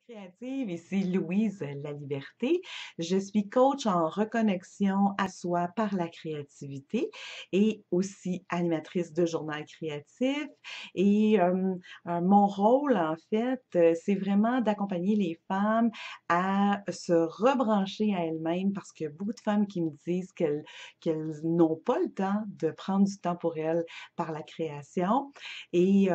Créative, ici Louise Laliberté. Je suis coach en reconnexion à soi par la créativité et aussi animatrice de journal créatif. Et mon rôle, en fait, c'est vraiment d'accompagner les femmes à se rebrancher à elles-mêmes parce qu'il y a beaucoup de femmes qui me disent qu'elles n'ont pas le temps de prendre du temps pour elles par la création. Et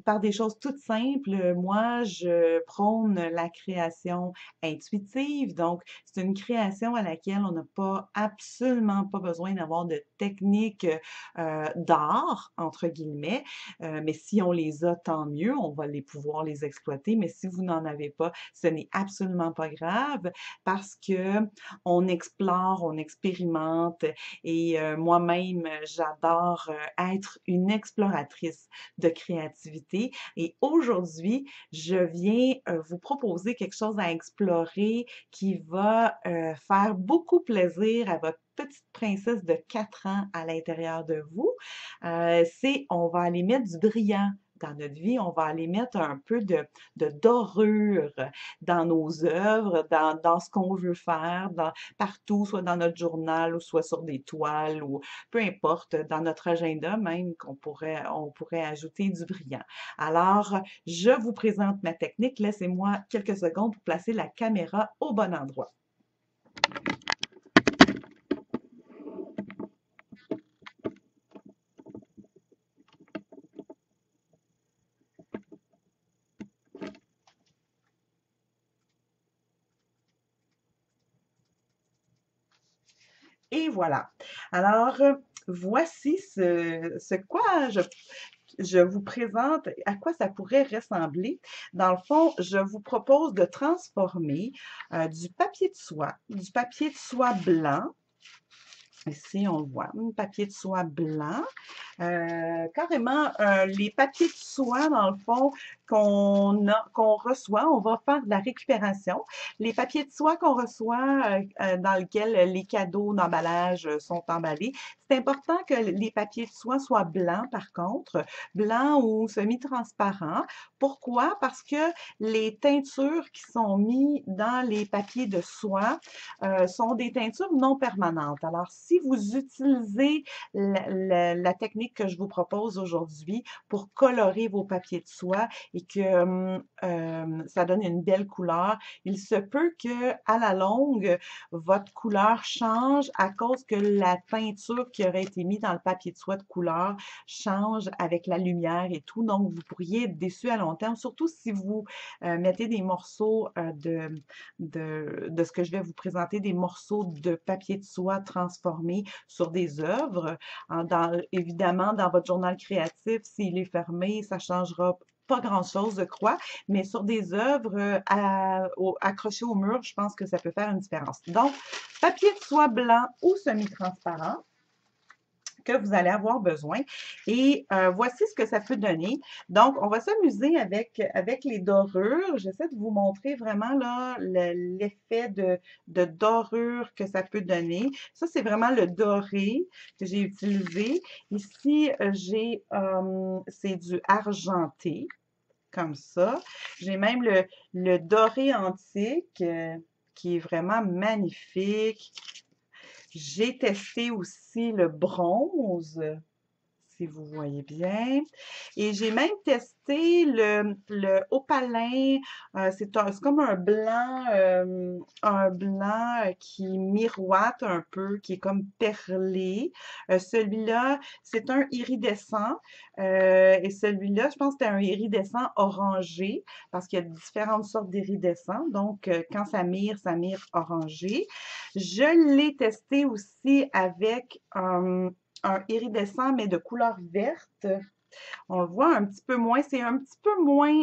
par des choses toutes simples, moi, je prône la création intuitive. Donc, c'est une création à laquelle on n'a pas absolument pas besoin d'avoir de techniques d'art, entre guillemets. Mais si on les a, tant mieux, on va pouvoir les exploiter. Mais si vous n'en avez pas, ce n'est absolument pas grave parce que on explore, on expérimente et moi-même, j'adore être une exploratrice de créativité. Et aujourd'hui, je viens vous proposer quelque chose à explorer qui va faire beaucoup plaisir à votre petite princesse de 4 ans à l'intérieur de vous. On va aller mettre du brillant dans notre vie, on va aller mettre un peu de dorure dans nos œuvres, dans ce qu'on veut faire, partout, soit dans notre journal, ou soit sur des toiles, ou peu importe, dans notre agenda même, on pourrait ajouter du brillant. Alors, je vous présente ma technique. Laissez-moi quelques secondes pour placer la caméra au bon endroit. Et voilà. Alors, voici ce quoi je vous présente, à quoi ça pourrait ressembler. Dans le fond, je vous propose de transformer du papier de soie blanc. Ici, on le voit, un papier de soie blanc. Carrément, les papiers de soie, dans le fond, qu'on reçoit, on va faire de la récupération. Les papiers de soie qu'on reçoit, dans lesquels les cadeaux d'emballage sont emballés, c'est important que les papiers de soie soient blancs, par contre, blancs ou semi-transparents. Pourquoi? Parce que les teintures qui sont mises dans les papiers de soie sont des teintures non permanentes. Alors, si vous utilisez la technique que je vous propose aujourd'hui pour colorer vos papiers de soie et que ça donne une belle couleur, il se peut que à la longue, votre couleur change à cause que la teinture qui aurait été mise dans le papier de soie de couleur change avec la lumière et tout. Donc, vous pourriez être déçu à long terme, surtout si vous mettez des morceaux de ce que je vais vous présenter, des morceaux de papier de soie transformés sur des œuvres. Évidemment, dans votre journal créatif, s'il est fermé, ça changera pas grand-chose, je crois, mais sur des œuvres accrochées au mur, je pense que ça peut faire une différence. Donc, papier de soie blanc ou semi-transparent que vous allez avoir besoin. Et voici ce que ça peut donner. Donc, on va s'amuser avec les dorures. J'essaie de vous montrer vraiment là l'effet de dorure que ça peut donner. Ça, c'est vraiment le doré que j'ai utilisé. Ici, c'est du argenté, comme ça. J'ai même le doré antique qui est vraiment magnifique. J'ai testé aussi le bronze, si vous voyez bien. Et j'ai même testé le opalin. C'est comme un blanc qui miroite un peu, qui est comme perlé. Celui-là, c'est un iridescent. Et celui-là, je pense que c'est un iridescent orangé, parce qu'il y a différentes sortes d'iridescents. Donc, quand ça mire orangé. Je l'ai testé aussi avec un iridescent, mais de couleur verte. On le voit un petit peu moins, c'est un petit peu moins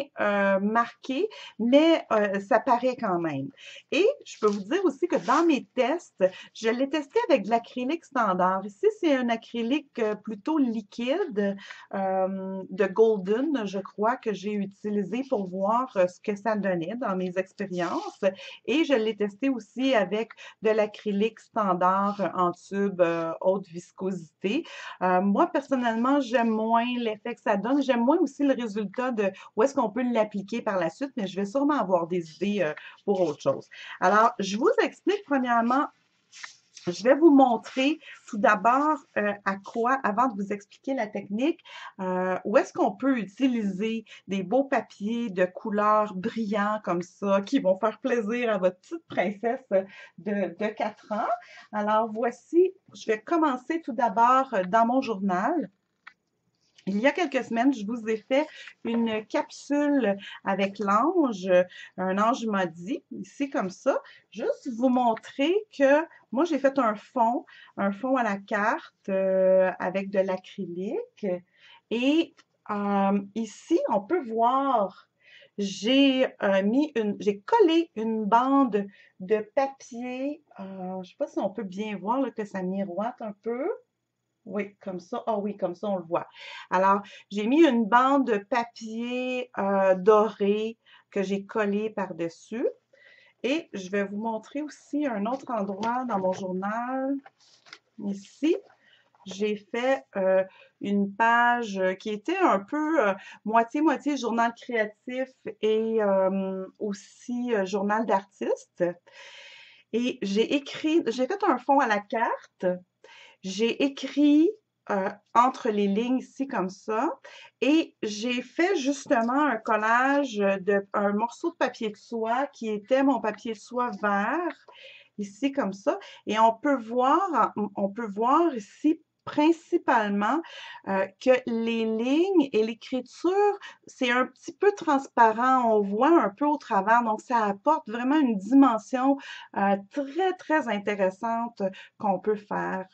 marqué, mais ça paraît quand même. Et je peux vous dire aussi que dans mes tests, je l'ai testé avec de l'acrylique standard. Ici, c'est un acrylique plutôt liquide de Golden, je crois, que j'ai utilisé pour voir ce que ça donnait dans mes expériences. Et je l'ai testé aussi avec de l'acrylique standard en tube haute viscosité. Moi, personnellement, j'aime moins effet que ça donne. J'aime moins aussi le résultat de où est-ce qu'on peut l'appliquer par la suite, mais je vais sûrement avoir des idées pour autre chose. Alors, je vous explique premièrement. Je vais vous montrer tout d'abord à quoi, avant de vous expliquer la technique, où est-ce qu'on peut utiliser des beaux papiers de couleurs brillants comme ça, qui vont faire plaisir à votre petite princesse de 4 ans. Alors voici, je vais commencer tout d'abord dans mon journal. Il y a quelques semaines, je vous ai fait une capsule avec l'ange, un ange m'a dit, ici comme ça, juste vous montrer que moi j'ai fait un fond à la carte avec de l'acrylique et ici on peut voir, j'ai collé une bande de papier, je ne sais pas si on peut bien voir là, que ça miroite un peu. Oui, comme ça. Ah oui, comme ça, on le voit. Alors, j'ai mis une bande de papier doré que j'ai collé par-dessus. Et je vais vous montrer aussi un autre endroit dans mon journal. Ici, j'ai fait une page qui était un peu moitié-moitié journal créatif et aussi journal d'artiste. Et j'ai fait un fond à la carte. J'ai écrit entre les lignes ici comme ça et j'ai fait justement un collage d'un morceau de papier de soie qui était mon papier de soie vert ici comme ça et on peut voir ici principalement que les lignes et l'écriture, c'est un petit peu transparent, on voit un peu au travers, donc ça apporte vraiment une dimension très, très intéressante qu'on peut faire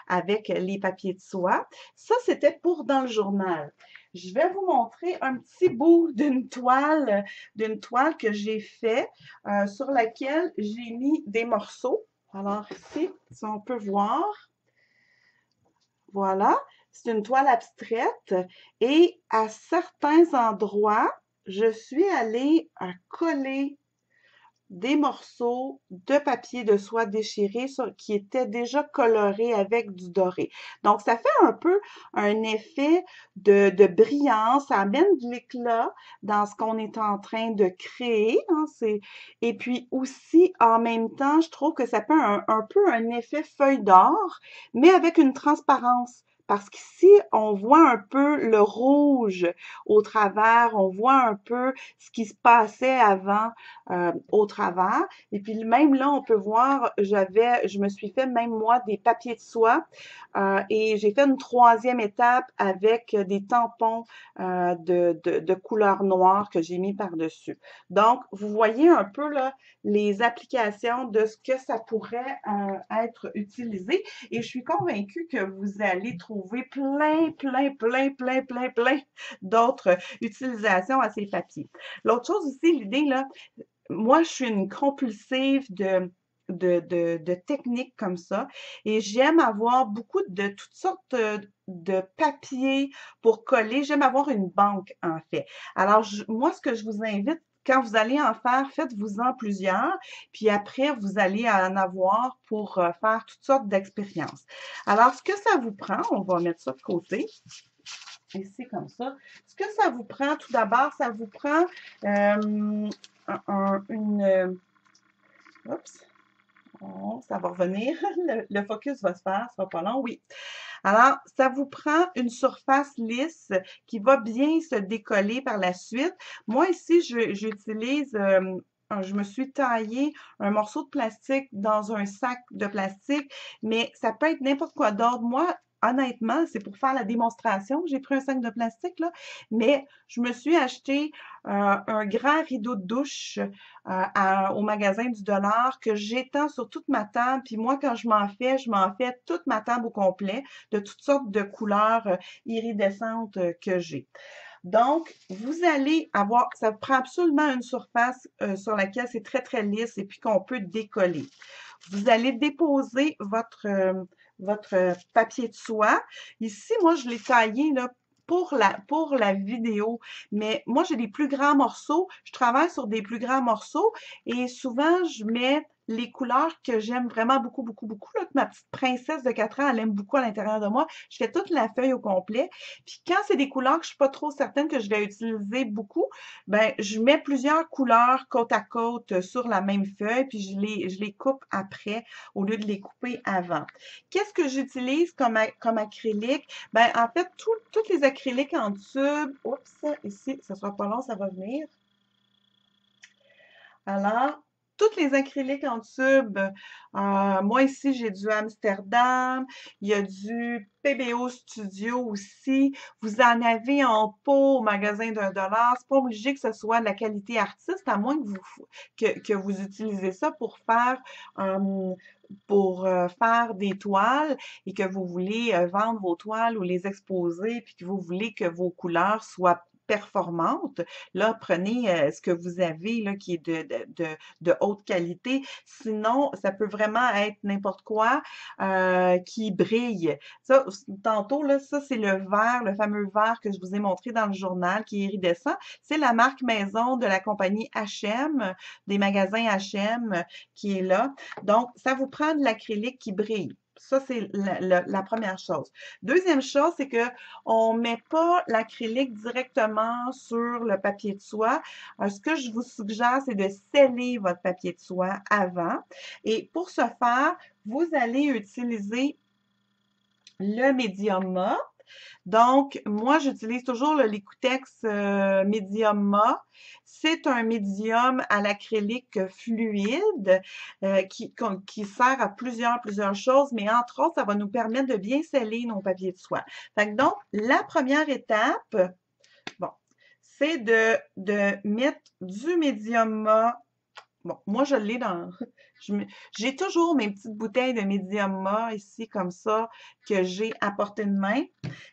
avec les papiers de soie. Ça, c'était pour dans le journal. Je vais vous montrer un petit bout d'une toile que j'ai fait sur laquelle j'ai mis des morceaux. Alors ici, si on peut voir, voilà, c'est une toile abstraite et à certains endroits, je suis allée coller des morceaux de papier de soie déchiré qui étaient déjà colorés avec du doré. Donc, ça fait un peu un effet de brillance, ça amène de l'éclat dans ce qu'on est en train de créer. Hein, et puis aussi, en même temps, je trouve que ça fait un peu un effet feuille d'or, mais avec une transparence. Parce qu'ici, on voit un peu le rouge au travers, on voit un peu ce qui se passait avant au travers. Et puis même là, on peut voir, je me suis fait même moi des papiers de soie et j'ai fait une troisième étape avec des tampons de couleur noire que j'ai mis par-dessus. Donc, vous voyez un peu là les applications de ce que ça pourrait être utilisé et je suis convaincue que vous allez trouver plein d'autres utilisations à ces papiers. L'autre chose aussi, l'idée là, moi, je suis une compulsive de techniques comme ça et j'aime avoir beaucoup de toutes sortes de papiers pour coller. J'aime avoir une banque, en fait. Alors, moi, ce que je vous invite, quand vous allez en faire, faites-vous-en plusieurs, puis après, vous allez en avoir pour faire toutes sortes d'expériences. Alors, ce que ça vous prend, on va mettre ça de côté. Ici, comme ça. Ce que ça vous prend, tout d'abord, ça vous prend oups, ça va revenir, le focus va se faire, ce sera pas long, oui. Alors, ça vous prend une surface lisse qui va bien se décoller par la suite. Moi, ici, j'utilise, je me suis taillé un morceau de plastique dans un sac de plastique, mais ça peut être n'importe quoi d'autre. Moi, honnêtement, c'est pour faire la démonstration que j'ai pris un sac de plastique, là, mais je me suis acheté un grand rideau de douche au magasin du dollar que j'étends sur toute ma table. Puis moi, quand je m'en fais toute ma table au complet de toutes sortes de couleurs iridescentes que j'ai. Donc, vous allez avoir, ça prend absolument une surface sur laquelle c'est très, très lisse et puis qu'on peut décoller. Vous allez déposer votre papier de soie. Ici, moi, je l'ai taillé là, pour la vidéo, mais moi, j'ai des plus grands morceaux. Je travaille sur des plus grands morceaux et souvent, je mets les couleurs que j'aime vraiment beaucoup, beaucoup, beaucoup, là, que ma petite princesse de 4 ans, elle aime beaucoup à l'intérieur de moi. Je fais toute la feuille au complet. Puis quand c'est des couleurs que je suis pas trop certaine que je vais utiliser beaucoup, ben je mets plusieurs couleurs côte à côte sur la même feuille, puis je les coupe après au lieu de les couper avant. Qu'est-ce que j'utilise comme acrylique? Ben en fait, tous les acryliques en tube, oups, ici, ça sera pas long, ça va venir. Alors, toutes les acryliques en tube, moi ici j'ai du Amsterdam, il y a du PBO Studio aussi. Vous en avez en pot au magasin d'1 $. C'est pas obligé que ce soit de la qualité artiste, à moins que vous utilisez ça pour faire des toiles et que vous voulez vendre vos toiles ou les exposer, puis que vous voulez que vos couleurs soient performantes. Là, prenez ce que vous avez là, qui est de haute qualité. Sinon, ça peut vraiment être n'importe quoi qui brille. Ça, tantôt, là, ça, c'est le verre, le fameux verre que je vous ai montré dans le journal qui est iridescent. C'est la marque maison de la compagnie H&M, des magasins H&M qui est là. Donc, ça vous prend de l'acrylique qui brille. Ça, c'est la première chose. Deuxième chose, c'est que on met pas l'acrylique directement sur le papier de soie. Ce que je vous suggère, c'est de sceller votre papier de soie avant. Et pour ce faire, vous allez utiliser le médium mat. Donc, moi, j'utilise toujours le Liquitex Medium mat. C'est un médium à l'acrylique fluide qui sert à plusieurs choses, mais entre autres, ça va nous permettre de bien sceller nos papiers de soie. Fait que donc, la première étape, bon, c'est de mettre du médium mat. Bon, moi, je l'ai dans... J'ai toujours mes petites bouteilles de médium mat ici, comme ça, que j'ai à portée de main.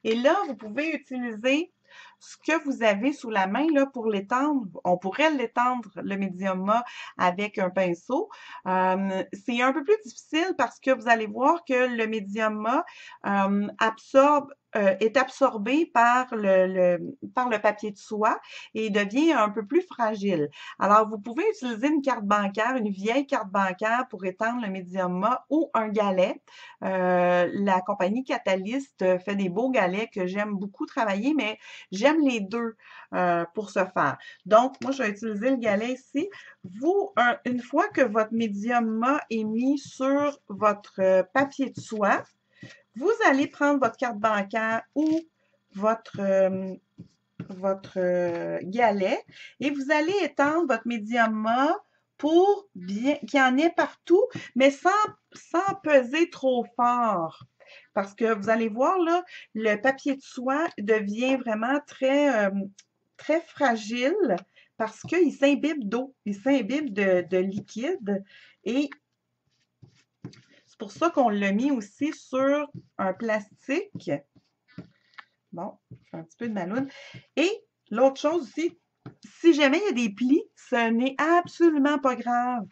Et là, vous pouvez utiliser ce que vous avez sous la main là, pour l'étendre. On pourrait l'étendre, le médium mat, avec un pinceau. C'est un peu plus difficile parce que vous allez voir que le médium mat est absorbé par le papier de soie et devient un peu plus fragile. Alors, vous pouvez utiliser une carte bancaire, une vieille carte bancaire pour étendre le médium mat ou un galet. La compagnie Catalyst fait des beaux galets que j'aime beaucoup travailler, mais j'aime les deux pour ce faire. Donc, moi, je vais utiliser le galet ici. Vous, une fois que votre médium mat est mis sur votre papier de soie, vous allez prendre votre carte bancaire ou votre galet et vous allez étendre votre médium mat pour bien qu'il y en ait partout, mais sans peser trop fort. Parce que vous allez voir, là, le papier de soie devient vraiment très fragile parce qu'il s'imbibe d'eau, il s'imbibe de liquide et c'est pour ça qu'on l'a mis aussi sur un plastique. Bon, je fais un petit peu de ballon. Et l'autre chose aussi, si jamais il y a des plis, ce n'est absolument pas grave.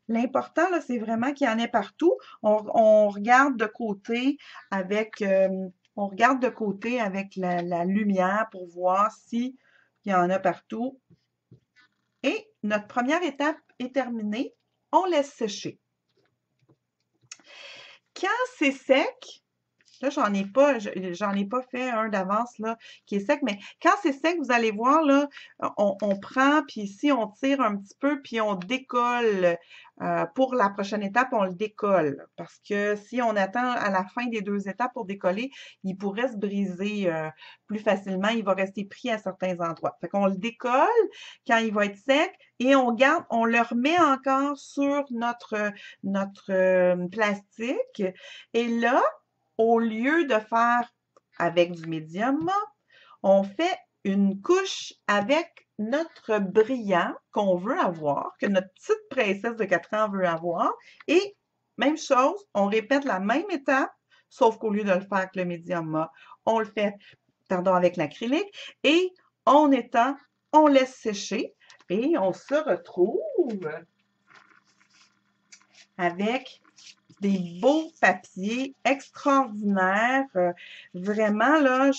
L'important, là, c'est vraiment qu'il y en ait partout. On regarde de côté avec, la lumière pour voir s'il y en a partout. Et notre première étape est terminée. On laisse sécher. Quand c'est sec, là, j'en ai pas fait un d'avance, là, qui est sec, mais quand c'est sec, vous allez voir, là, on prend, puis ici, on tire un petit peu, puis on décolle. Pour la prochaine étape, on le décolle. Parce que si on attend à la fin des 2 étapes pour décoller, il pourrait se briser plus facilement. Il va rester pris à certains endroits. Fait qu'on le décolle quand il va être sec et on le remet encore sur notre plastique. Et là, au lieu de faire avec du médium mat, on fait une couche avec notre brillant qu'on veut avoir, que notre petite princesse de 4 ans veut avoir. Et même chose, on répète la même étape, sauf qu'au lieu de le faire avec le médium mat, on le fait, avec l'acrylique. Et on étend, on laisse sécher et on se retrouve avec des beaux papiers extraordinaires. Vraiment, là,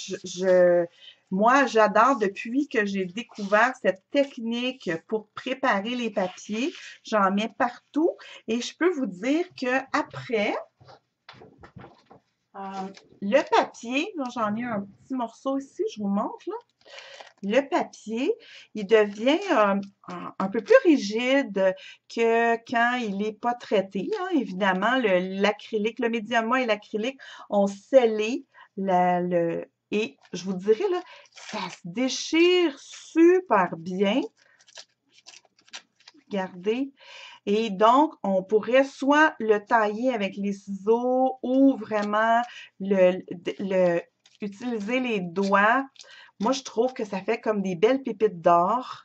Moi, j'adore depuis que j'ai découvert cette technique pour préparer les papiers. J'en mets partout et je peux vous dire que après, le papier, là, j'en ai un petit morceau ici, je vous montre là. Le papier, il devient un peu plus rigide que quand il n'est pas traité, hein. Évidemment, l'acrylique, le médium et l'acrylique ont scellé et je vous dirais, là, ça se déchire super bien. Regardez. Et donc, on pourrait soit le tailler avec les ciseaux ou vraiment utiliser les doigts. Moi, je trouve que ça fait comme des belles pépites d'or,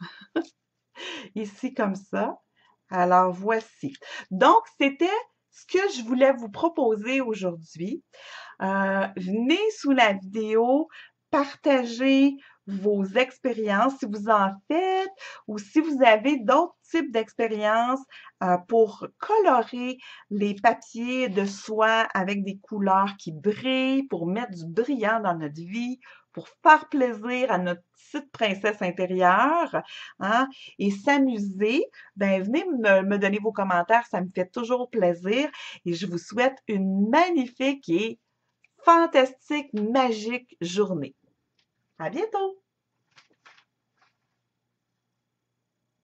ici comme ça. Alors, voici. Donc, c'était ce que je voulais vous proposer aujourd'hui. Venez sous la vidéo, partagez vos expériences, si vous en faites ou si vous avez d'autres types d'expériences pour colorer les papiers de soie avec des couleurs qui brillent, pour mettre du brillant dans notre vie, pour faire plaisir à notre petite princesse intérieure, hein, et s'amuser, ben venez me donner vos commentaires, ça me fait toujours plaisir et je vous souhaite une magnifique et fantastique, magique journée. À bientôt!